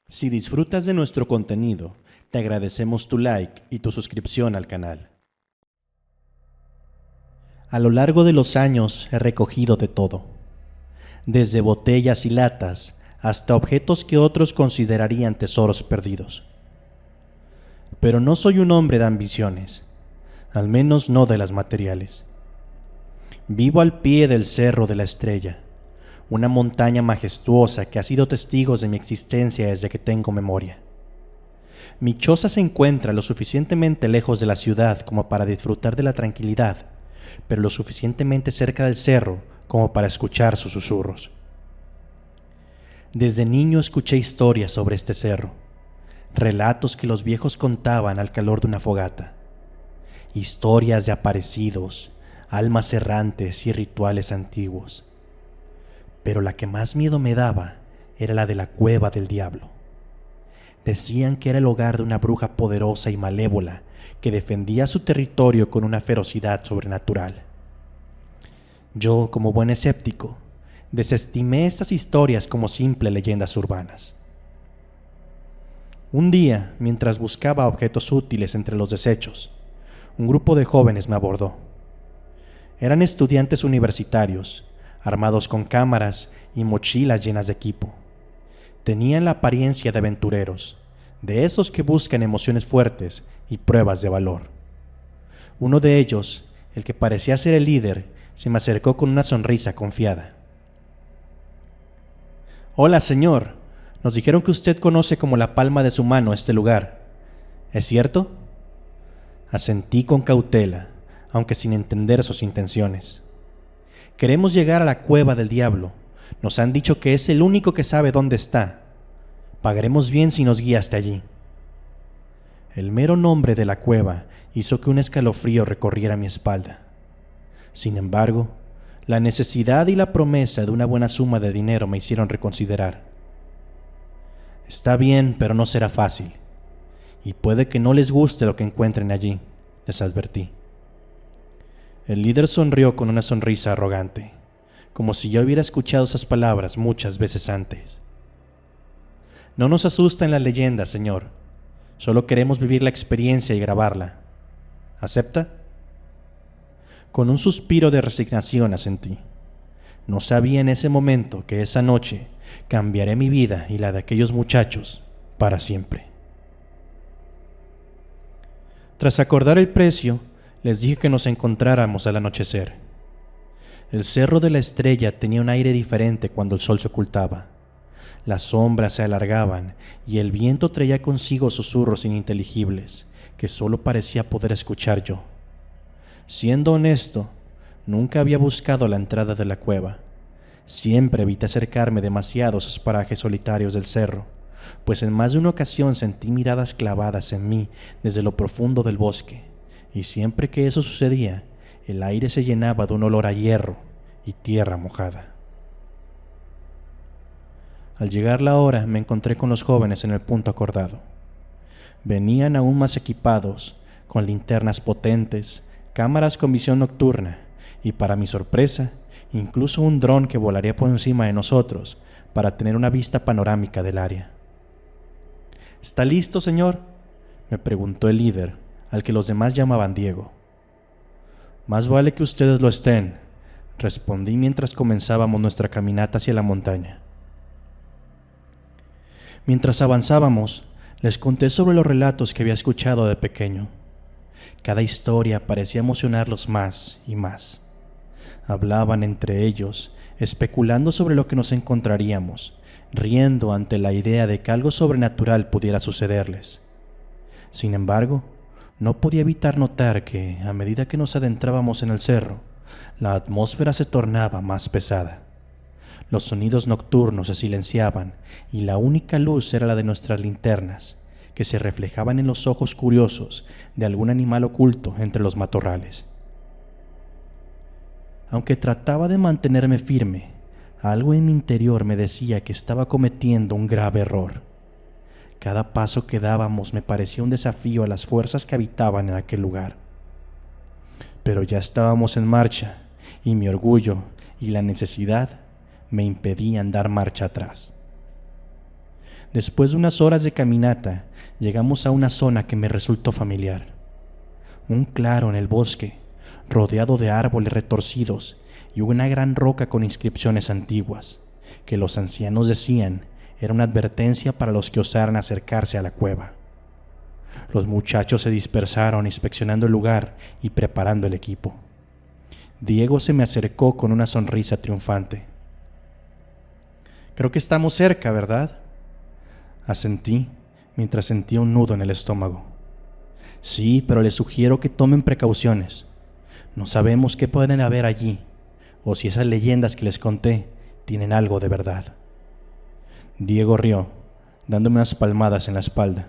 Si disfrutas de nuestro contenido, te agradecemos tu like y tu suscripción al canal. A lo largo de los años he recogido de todo, desde botellas y latas hasta objetos que otros considerarían tesoros perdidos. Pero no soy un hombre de ambiciones, al menos no de las materiales. Vivo al pie del Cerro de la Estrella, una montaña majestuosa que ha sido testigo de mi existencia desde que tengo memoria. Mi choza se encuentra lo suficientemente lejos de la ciudad como para disfrutar de la tranquilidad, pero lo suficientemente cerca del cerro como para escuchar sus susurros. Desde niño escuché historias sobre este cerro, relatos que los viejos contaban al calor de una fogata, historias de aparecidos, almas errantes y rituales antiguos. Pero la que más miedo me daba era la de la Cueva del Diablo. Decían que era el hogar de una bruja poderosa y malévola que defendía su territorio con una ferocidad sobrenatural. Yo, como buen escéptico, desestimé estas historias como simples leyendas urbanas. Un día, mientras buscaba objetos útiles entre los desechos, un grupo de jóvenes me abordó. Eran estudiantes universitarios, armados con cámaras y mochilas llenas de equipo. Tenían la apariencia de aventureros, de esos que buscan emociones fuertes y pruebas de valor. Uno de ellos, el que parecía ser el líder, se me acercó con una sonrisa confiada. «Hola, señor. Nos dijeron que usted conoce como la palma de su mano este lugar. ¿Es cierto?» Asentí con cautela, aunque sin entender sus intenciones. «Queremos llegar a la Cueva del Diablo. Nos han dicho que es el único que sabe dónde está. Pagaremos bien si nos guía hasta allí». El mero nombre de la cueva hizo que un escalofrío recorriera mi espalda. Sin embargo, la necesidad y la promesa de una buena suma de dinero me hicieron reconsiderar. «Está bien, pero no será fácil. Y puede que no les guste lo que encuentren allí», les advertí. El líder sonrió con una sonrisa arrogante, como si yo hubiera escuchado esas palabras muchas veces antes. «No nos asustan las leyendas, señor. Solo queremos vivir la experiencia y grabarla. ¿Acepta?» Con un suspiro de resignación asentí. No sabía en ese momento que esa noche cambiaré mi vida y la de aquellos muchachos para siempre. Tras acordar el precio, les dije que nos encontráramos al anochecer. El Cerro de la Estrella tenía un aire diferente cuando el sol se ocultaba. Las sombras se alargaban y el viento traía consigo susurros ininteligibles que solo parecía poder escuchar yo. Siendo honesto, nunca había buscado la entrada de la cueva. Siempre evité acercarme demasiado a esos parajes solitarios del cerro, pues en más de una ocasión sentí miradas clavadas en mí desde lo profundo del bosque, y siempre que eso sucedía, el aire se llenaba de un olor a hierro y tierra mojada. Al llegar la hora, me encontré con los jóvenes en el punto acordado. Venían aún más equipados, con linternas potentes, cámaras con visión nocturna y, para mi sorpresa, incluso un dron que volaría por encima de nosotros para tener una vista panorámica del área. «¿Está listo, señor?», me preguntó el líder, al que los demás llamaban Diego. «Más vale que ustedes lo estén», respondí mientras comenzábamos nuestra caminata hacia la montaña. Mientras avanzábamos, les conté sobre los relatos que había escuchado de pequeño. Cada historia parecía emocionarlos más y más. Hablaban entre ellos, especulando sobre lo que nos encontraríamos, riendo ante la idea de que algo sobrenatural pudiera sucederles. Sin embargo, no podía evitar notar que, a medida que nos adentrábamos en el cerro, la atmósfera se tornaba más pesada. Los sonidos nocturnos se silenciaban y la única luz era la de nuestras linternas, que se reflejaban en los ojos curiosos de algún animal oculto entre los matorrales. Aunque trataba de mantenerme firme, algo en mi interior me decía que estaba cometiendo un grave error. Cada paso que dábamos me parecía un desafío a las fuerzas que habitaban en aquel lugar. Pero ya estábamos en marcha, y mi orgullo y la necesidad me impedían dar marcha atrás. Después de unas horas de caminata, llegamos a una zona que me resultó familiar. Un claro en el bosque, rodeado de árboles retorcidos y una gran roca con inscripciones antiguas, que los ancianos decían era una advertencia para los que osaran acercarse a la cueva. Los muchachos se dispersaron inspeccionando el lugar y preparando el equipo. Diego se me acercó con una sonrisa triunfante. «Creo que estamos cerca, ¿verdad?», asentí mientras sentía un nudo en el estómago. «Sí, pero les sugiero que tomen precauciones. No sabemos qué pueden haber allí, o si esas leyendas que les conté tienen algo de verdad». Diego rió, dándome unas palmadas en la espalda.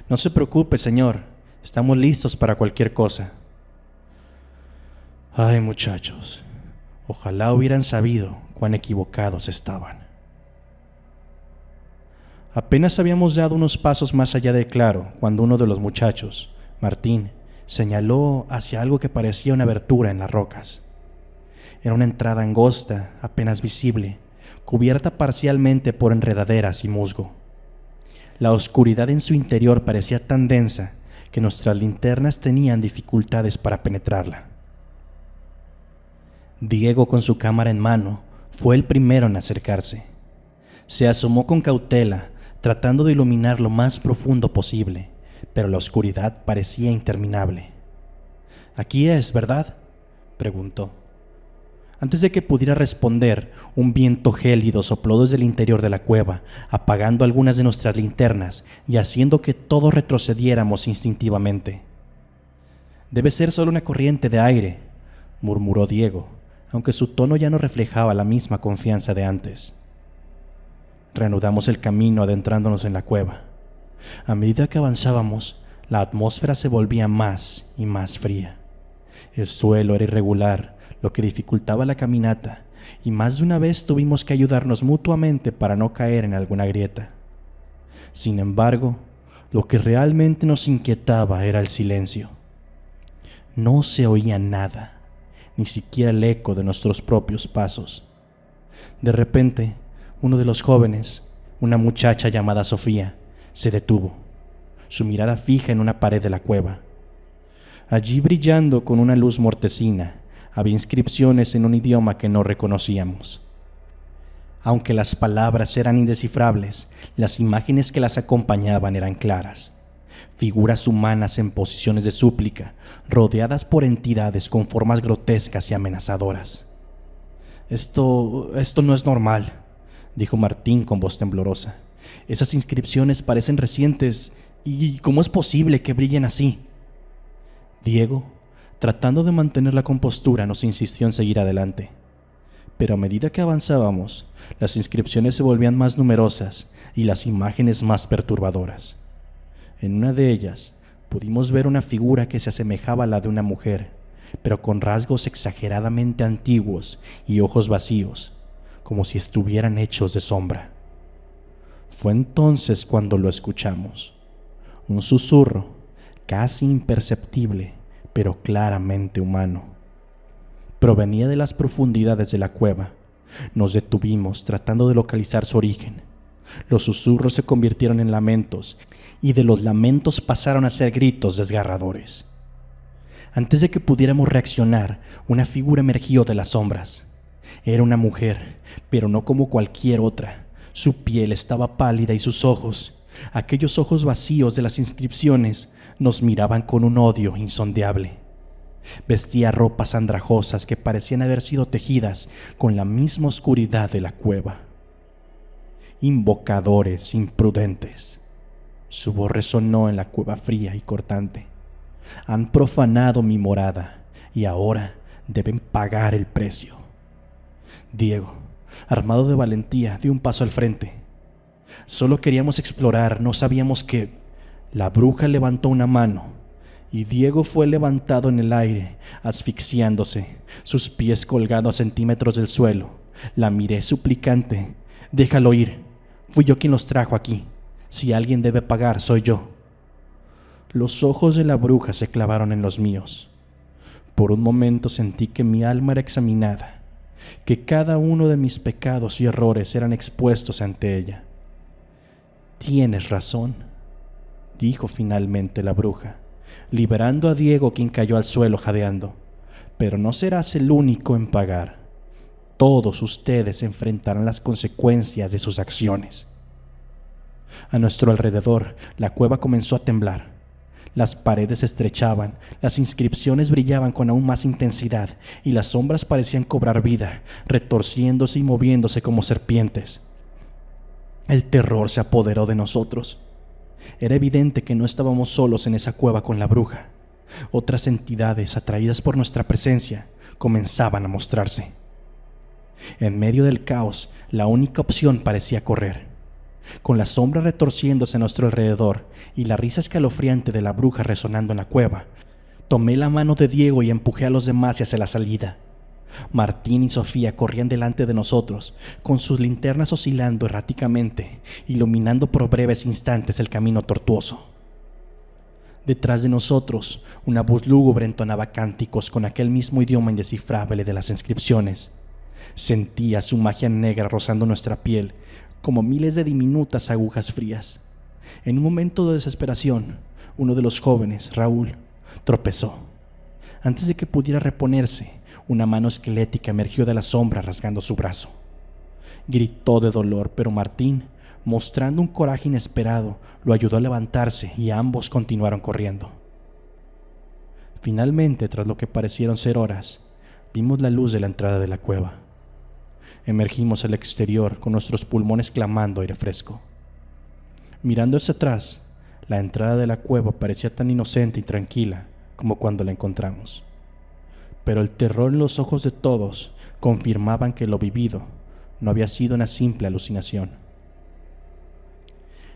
«No se preocupe, señor. Estamos listos para cualquier cosa». Ay, muchachos, ojalá hubieran sabido cuán equivocados estaban. Apenas habíamos dado unos pasos más allá del claro cuando uno de los muchachos, Martín, señaló hacia algo que parecía una abertura en las rocas. Era una entrada angosta, apenas visible, cubierta parcialmente por enredaderas y musgo. La oscuridad en su interior parecía tan densa que nuestras linternas tenían dificultades para penetrarla. Diego, con su cámara en mano, fue el primero en acercarse. Se asomó con cautela, tratando de iluminar lo más profundo posible, pero la oscuridad parecía interminable. «Aquí es, ¿verdad?», preguntó. Antes de que pudiera responder, un viento gélido sopló desde el interior de la cueva, apagando algunas de nuestras linternas y haciendo que todos retrocediéramos instintivamente. «Debe ser solo una corriente de aire», murmuró Diego, aunque su tono ya no reflejaba la misma confianza de antes. Reanudamos el camino adentrándonos en la cueva. A medida que avanzábamos, la atmósfera se volvía más y más fría. El suelo era irregular, lo que dificultaba la caminata, y más de una vez tuvimos que ayudarnos mutuamente para no caer en alguna grieta. Sin embargo, lo que realmente nos inquietaba era el silencio. No se oía nada, ni siquiera el eco de nuestros propios pasos. De repente, uno de los jóvenes, una muchacha llamada Sofía, se detuvo, su mirada fija en una pared de la cueva. Allí, brillando con una luz mortecina, había inscripciones en un idioma que no reconocíamos. Aunque las palabras eran indescifrables, las imágenes que las acompañaban eran claras. Figuras humanas en posiciones de súplica, rodeadas por entidades con formas grotescas y amenazadoras. Esto no es normal», dijo Martín con voz temblorosa. «Esas inscripciones parecen recientes. ¿Y cómo es posible que brillen así?». Diego, tratando de mantener la compostura, nos insistió en seguir adelante. Pero a medida que avanzábamos, las inscripciones se volvían más numerosas y las imágenes más perturbadoras. En una de ellas pudimos ver una figura que se asemejaba a la de una mujer, pero con rasgos exageradamente antiguos y ojos vacíos, como si estuvieran hechos de sombra. Fue entonces cuando lo escuchamos. Un susurro, casi imperceptible, pero claramente humano. Provenía de las profundidades de la cueva. Nos detuvimos tratando de localizar su origen. Los susurros se convirtieron en lamentos, y de los lamentos pasaron a ser gritos desgarradores. Antes de que pudiéramos reaccionar, una figura emergió de las sombras. Era una mujer, pero no como cualquier otra. Su piel estaba pálida y sus ojos, aquellos ojos vacíos de las inscripciones, nos miraban con un odio insondable. Vestía ropas andrajosas que parecían haber sido tejidas con la misma oscuridad de la cueva. «Invocadores imprudentes», su voz resonó en la cueva fría y cortante. «Han profanado mi morada y ahora deben pagar el precio». Diego, armado de valentía, dio un paso al frente. Solo queríamos explorar, no sabíamos qué. La bruja levantó una mano y Diego fue levantado en el aire, asfixiándose, sus pies colgando a centímetros del suelo. La miré suplicante. «Déjalo ir. Fui yo quien los trajo aquí. Si alguien debe pagar, soy yo». Los ojos de la bruja se clavaron en los míos. Por un momento sentí que mi alma era examinada, que cada uno de mis pecados y errores eran expuestos ante ella. Tienes razón, dijo finalmente la bruja, liberando a Diego, quien cayó al suelo jadeando. Pero no serás el único en pagar. Todos ustedes enfrentarán las consecuencias de sus acciones. A nuestro alrededor, la cueva comenzó a temblar. Las paredes se estrechaban, las inscripciones brillaban con aún más intensidad y las sombras parecían cobrar vida, retorciéndose y moviéndose como serpientes. El terror se apoderó de nosotros. Era evidente que no estábamos solos en esa cueva con la bruja. Otras entidades, atraídas por nuestra presencia, comenzaban a mostrarse. En medio del caos, la única opción parecía correr. Con la sombra retorciéndose a nuestro alrededor y la risa escalofriante de la bruja resonando en la cueva, tomé la mano de Diego y empujé a los demás hacia la salida. Martín y Sofía corrían delante de nosotros, con sus linternas oscilando erráticamente, iluminando por breves instantes el camino tortuoso. Detrás de nosotros, una voz lúgubre entonaba cánticos con aquel mismo idioma indescifrable de las inscripciones. Sentía su magia negra rozando nuestra piel, como miles de diminutas agujas frías. En un momento de desesperación, uno de los jóvenes, Raúl, tropezó. Antes de que pudiera reponerse, una mano esquelética emergió de la sombra rasgando su brazo. Gritó de dolor, pero Martín, mostrando un coraje inesperado, lo ayudó a levantarse y ambos continuaron corriendo. Finalmente, tras lo que parecieron ser horas, vimos la luz de la entrada de la cueva. Emergimos al exterior con nuestros pulmones clamando aire fresco. Mirando hacia atrás, la entrada de la cueva parecía tan inocente y tranquila como cuando la encontramos. Pero el terror en los ojos de todos confirmaban que lo vivido no había sido una simple alucinación.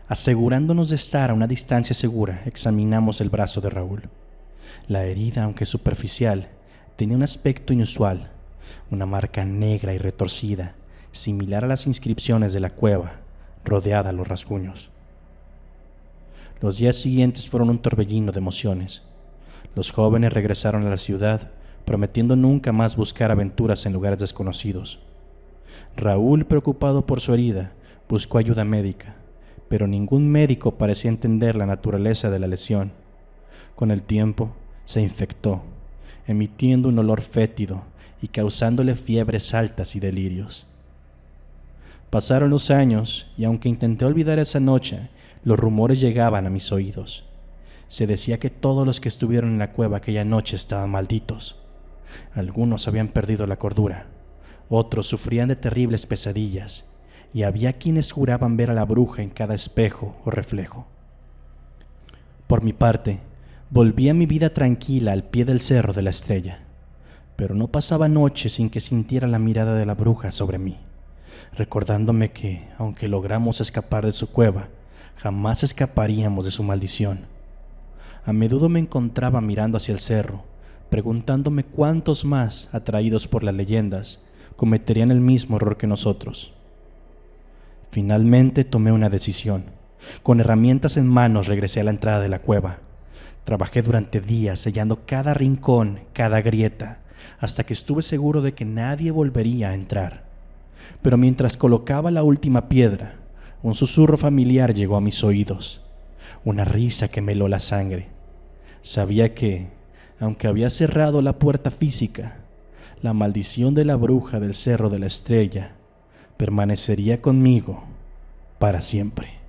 Asegurándonos de estar a una distancia segura, examinamos el brazo de Raúl. La herida, aunque superficial, tenía un aspecto inusual, una marca negra y retorcida, similar a las inscripciones de la cueva, rodeada a los rasguños. Los días siguientes fueron un torbellino de emociones. Los jóvenes regresaron a la ciudad, prometiendo nunca más buscar aventuras en lugares desconocidos. Raúl, preocupado por su herida, buscó ayuda médica, pero ningún médico parecía entender la naturaleza de la lesión. Con el tiempo, se infectó, emitiendo un olor fétido y causándole fiebres altas y delirios. Pasaron los años y aunque intenté olvidar esa noche, los rumores llegaban a mis oídos. Se decía que todos los que estuvieron en la cueva aquella noche estaban malditos. Algunos habían perdido la cordura, otros sufrían de terribles pesadillas, y había quienes juraban ver a la bruja en cada espejo o reflejo. Por mi parte, volví a mi vida tranquila al pie del Cerro de la Estrella, pero no pasaba noche sin que sintiera la mirada de la bruja sobre mí, recordándome que, aunque logramos escapar de su cueva, jamás escaparíamos de su maldición. A menudo me encontraba mirando hacia el cerro, preguntándome cuántos más, atraídos por las leyendas, cometerían el mismo error que nosotros. Finalmente tomé una decisión. Con herramientas en manos regresé a la entrada de la cueva. Trabajé durante días sellando cada rincón, cada grieta, hasta que estuve seguro de que nadie volvería a entrar. Pero mientras colocaba la última piedra, un susurro familiar llegó a mis oídos, una risa que me heló la sangre. Sabía que, aunque había cerrado la puerta física, la maldición de la bruja del Cerro de la Estrella permanecería conmigo para siempre.